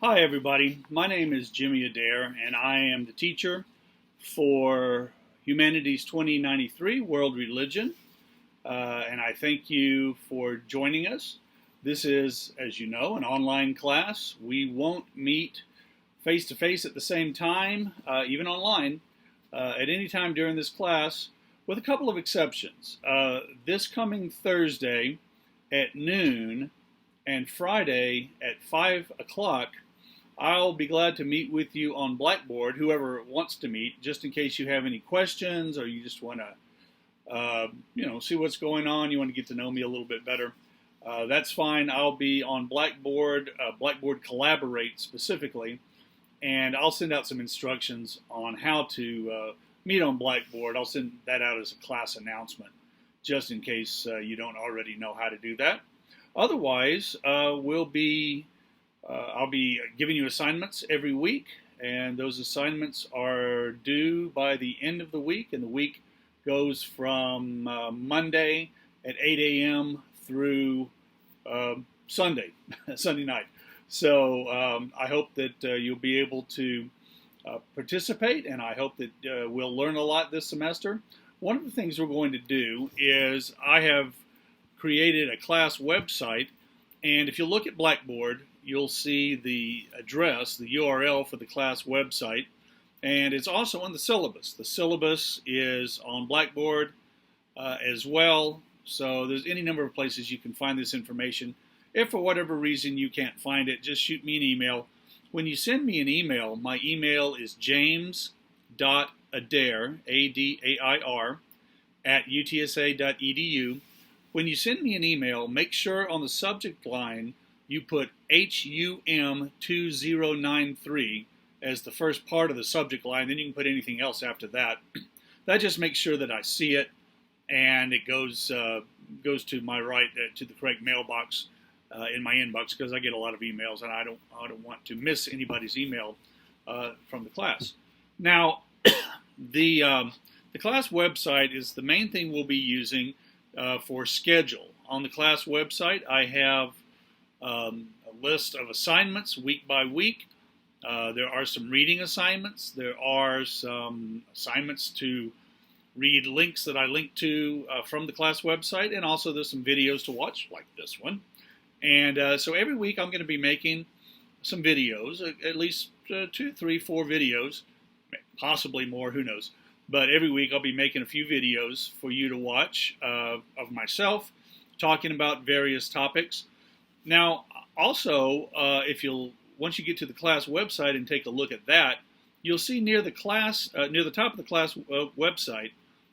Hi everybody, my name is Jimmy Adair and I am the teacher for Humanities 2093 World Religion, and I thank you for joining us. This is, as you know, an online class. We won't meet face to face at the same time, even online, at any time during this class, with a couple of exceptions. This coming Thursday at noon and Friday at 5 o'clock, I'll be glad to meet with you on Blackboard, whoever wants to meet, just in case you have any questions or you just want to, see what's going on. You want to get to know me a little bit better. That's fine. I'll be on Blackboard, Blackboard Collaborate specifically, and I'll send out some instructions on how to meet on Blackboard. I'll send that out as a class announcement, just in case you don't already know how to do that. Otherwise, I'll be giving you assignments every week, and those assignments are due by the end of the week, and the week goes from Monday at 8 a.m. through Sunday, Sunday night. So I hope that you'll be able to participate, and I hope that we'll learn a lot this semester. One of the things we're going to do is I have created a class website, and if you look at Blackboard, you'll see the address, the URL for the class website, and it's also on the syllabus. The syllabus is on Blackboard as well, so there's any number of places you can find this information. If for whatever reason you can't find it, just shoot me an email. When you send me an email, my email is james.adair, A-D-A-I-R, at utsa.edu. When you send me an email, make sure on the subject line you put HUM2093 as the first part of the subject line. Then you can put anything else after that. That just makes sure that I see it and it goes to my right, to the correct mailbox in my inbox, because I get a lot of emails and I don't want to miss anybody's email from the class. Now, the class website is the main thing we'll be using for schedule. On the class website, I have a list of assignments week by week. There are some reading assignments. There are some assignments to read links that I link to from the class website, and also there's some videos to watch, like this one. And so every week I'm going to be making some videos, at least 2, 3, 4 videos, possibly more, who knows. But every week I'll be making a few videos for you to watch of myself talking about various topics. Now, also, once you get to the class website and take a look at that, you'll see near the top of the class website,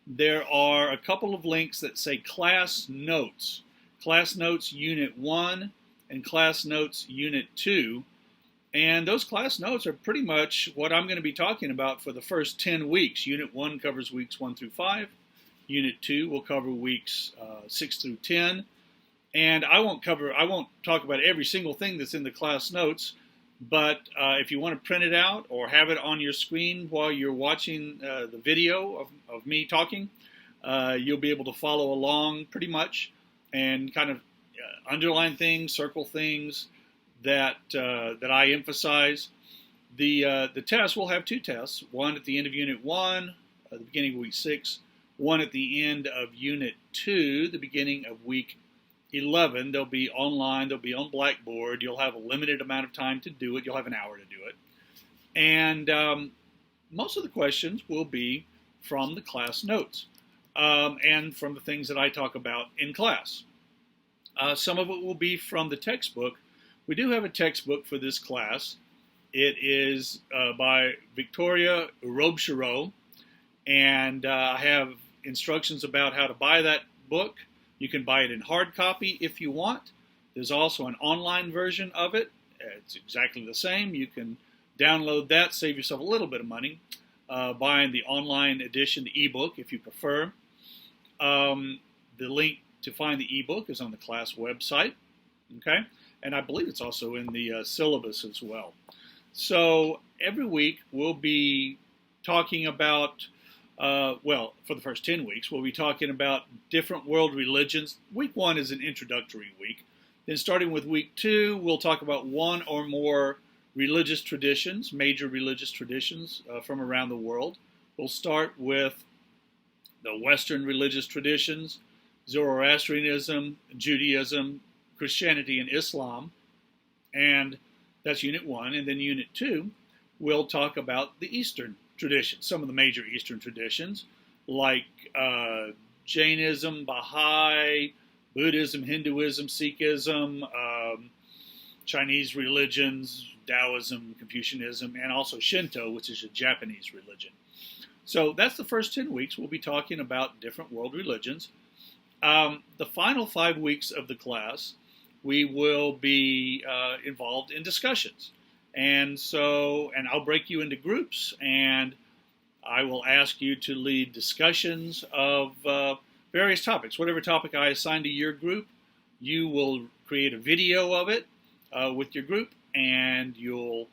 there are a couple of links that say Class Notes. Class Notes Unit 1 and Class Notes Unit 2. And those class notes are pretty much what I'm going to be talking about for the first 10 weeks. Unit 1 covers weeks 1 through 5. Unit 2 will cover weeks 6 through 10. And I won't talk about every single thing that's in the class notes, but if you want to print it out or have it on your screen while you're watching the video of me talking, you'll be able to follow along pretty much and kind of underline things, circle things that I emphasize. The test, we'll have 2 tests, one at the end of Unit 1, at the beginning of week 6, one at the end of Unit 2, the beginning of week 11. They'll be online, they'll be on Blackboard. You'll have a limited amount of time to do it. You'll have an hour to do it. And most of the questions will be from the class notes and from the things that I talk about in class. Some of it will be from the textbook. We do have a textbook for this class. It is by Victoria Urobshiro, and I have instructions about how to buy that book. You can buy it in hard copy if you want. There's also an online version of it. It's exactly the same. You can download that, save yourself a little bit of money, buying the online edition, the ebook, if you prefer. The link to find the ebook is on the class website, okay? And I believe it's also in the syllabus as well. So every week we'll be talking about for the first 10 weeks, we'll be talking about different world religions. Week 1 is an introductory week. Then starting with week 2, we'll talk about one or more religious traditions, major religious traditions from around the world. We'll start with the Western religious traditions, Zoroastrianism, Judaism, Christianity, and Islam. And that's Unit 1. And then Unit 2, we'll talk about the Eastern traditions, some of the major Eastern traditions, like Jainism, Baha'i, Buddhism, Hinduism, Sikhism, Chinese religions, Taoism, Confucianism, and also Shinto, which is a Japanese religion. So that's the first 10 weeks. We'll be talking about different world religions. The final 5 weeks of the class, we will be involved in discussions. And I'll break you into groups, and I will ask you to lead discussions of various topics. Whatever topic I assign to your group, you will create a video of it with your group, and you'll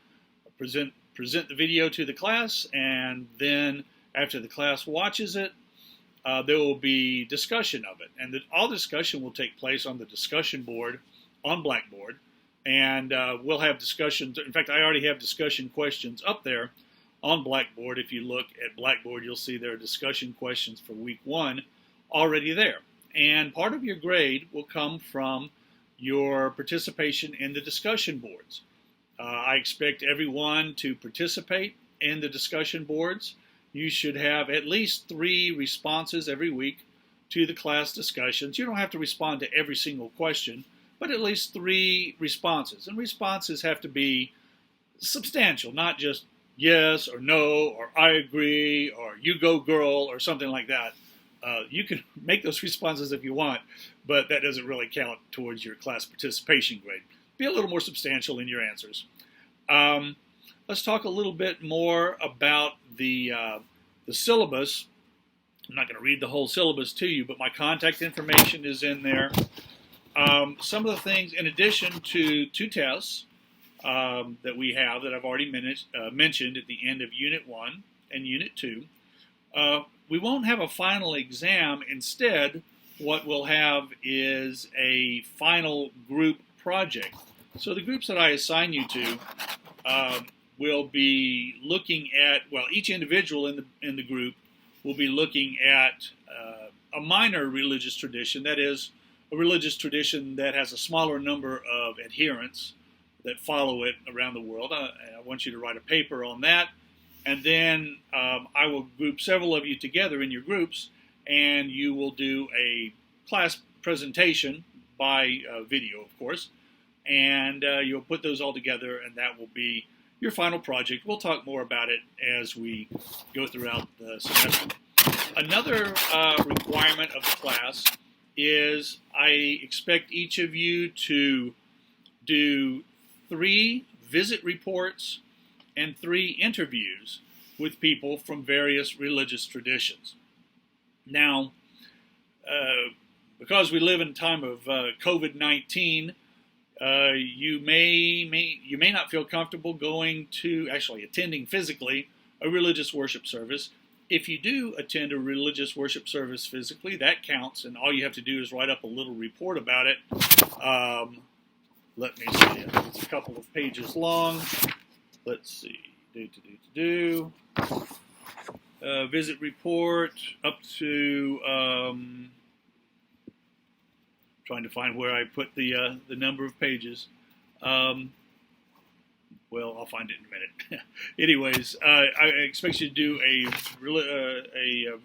present the video to the class, and then after the class watches it, there will be discussion of it. And all discussion will take place on the discussion board on Blackboard, and we'll have discussions. In fact, I already have discussion questions up there on Blackboard. If you look at Blackboard, you'll see there are discussion questions for week 1 already there. And part of your grade will come from your participation in the discussion boards. I expect everyone to participate in the discussion boards. You should have at least 3 responses every week to the class discussions. You don't have to respond to every single question, but at least 3 responses. And responses have to be substantial, not just yes or no or I agree or you go girl or something like that. You can make those responses if you want, but that doesn't really count towards your class participation grade. Be a little more substantial in your answers. Let's talk a little bit more about the syllabus. I'm not going to read the whole syllabus to you, but my contact information is in there. Some of the things, in addition to 2 tests that we have that I've already mentioned at the end of Unit 1 and Unit 2, we won't have a final exam. Instead, what we'll have is a final group project. So the groups that I assign you to will be looking at, well, each individual in the group will be looking at a minor religious tradition, that is, a religious tradition that has a smaller number of adherents that follow it around the world. I want you to write a paper on that. And then I will group several of you together in your groups, and you will do a class presentation by video, of course. And you'll put those all together, and that will be your final project. We'll talk more about it as we go throughout the semester. Another requirement of the class is I expect each of you to do 3 visit reports and 3 interviews with people from various religious traditions. Now, because we live in a time of COVID-19, you may not feel comfortable attending physically a religious worship service. If you do attend a religious worship service physically, that counts, and all you have to do is write up a little report about it. Let me see. It's a couple of pages long. Let's see. Visit report up to trying to find where I put the number of pages. Well, I'll find it in a minute. Anyways, I expect you to do a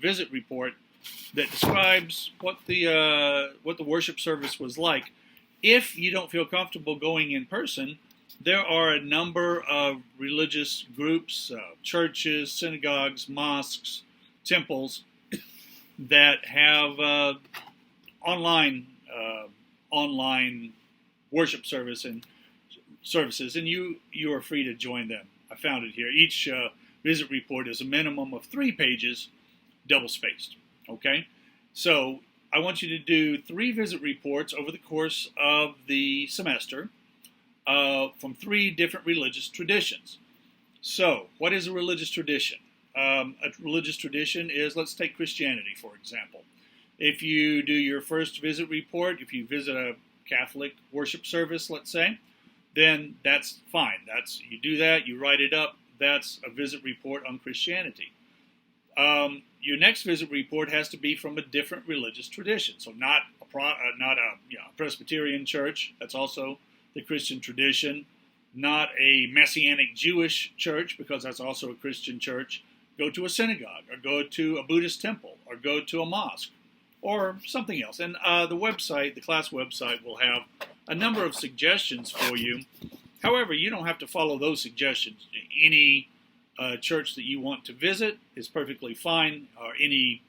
visit report that describes what the worship service was like. If you don't feel comfortable going in person, there are a number of religious groups, churches, synagogues, mosques, temples that have online worship services, and you are free to join them. I found it here. Each visit report is a minimum of 3 pages, double-spaced. Okay, so I want you to do 3 visit reports over the course of the semester from 3 different religious traditions. So, what is a religious tradition? A religious tradition is, let's take Christianity, for example. If you do your first visit report, if you visit a Catholic worship service, let's say, then that's fine. You do that, you write it up. That's a visit report on Christianity. Your next visit report has to be from a different religious tradition. So not a Presbyterian church. That's also the Christian tradition. Not a Messianic Jewish church, because that's also a Christian church. Go to a synagogue, or go to a Buddhist temple, or go to a mosque, or something else. And the class website will have a number of suggestions for you. However, you don't have to follow those suggestions. Any church that you want to visit is perfectly fine, or any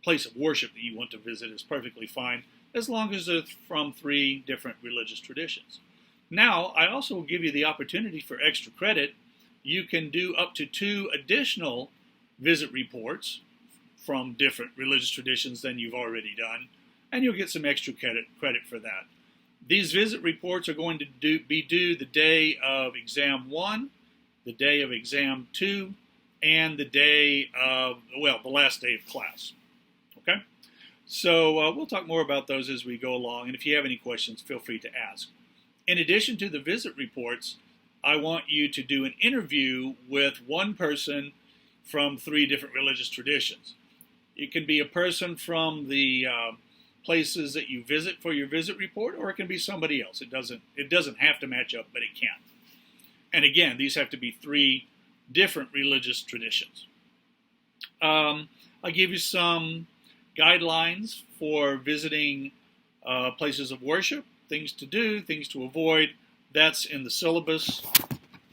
place of worship that you want to visit is perfectly fine, as long as it's from 3 different religious traditions. Now, I also will give you the opportunity for extra credit. You can do up to 2 additional visit reports from different religious traditions than you've already done, and you'll get some extra credit for that. These visit reports are going to be due the day of exam 1, the day of exam 2, and the last day of class. Okay? So we'll talk more about those as we go along, and if you have any questions, feel free to ask. In addition to the visit reports, I want you to do an interview with one person from 3 different religious traditions. It can be a person from the places that you visit for your visit report, or it can be somebody else. It doesn't have to match up, but it can. And again, these have to be 3 different religious traditions. I'll give you some guidelines for visiting places of worship, things to do, things to avoid. That's in the syllabus.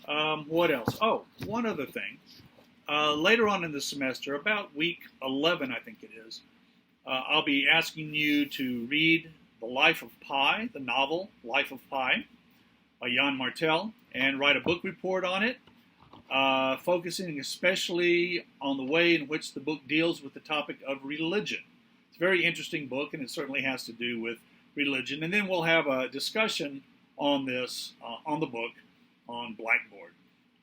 What else? Oh, one other thing. Later on in the semester, about week 11, I think it is, I'll be asking you to read The Life of Pi, the novel Life of Pi, by Jan Martel, and write a book report on it, focusing especially on the way in which the book deals with the topic of religion. It's a very interesting book, and it certainly has to do with religion. And then we'll have a discussion on this, on the book, on Blackboard.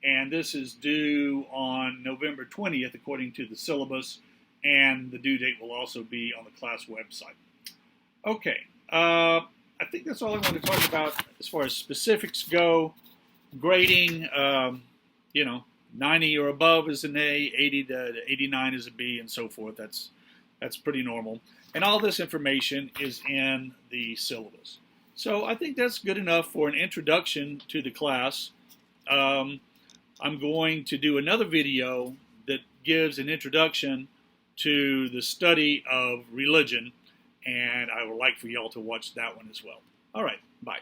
And this is due on November 20th, according to the syllabus, and the due date will also be on the class website. Okay, I think that's all I want to talk about as far as specifics go. Grading, 90 or above is an A, 80 to 89 is a B, and so forth. That's pretty normal. And all this information is in the syllabus. So I think that's good enough for an introduction to the class. I'm going to do another video that gives an introduction to the study of religion, and I would like for y'all to watch that one as well. All right, bye.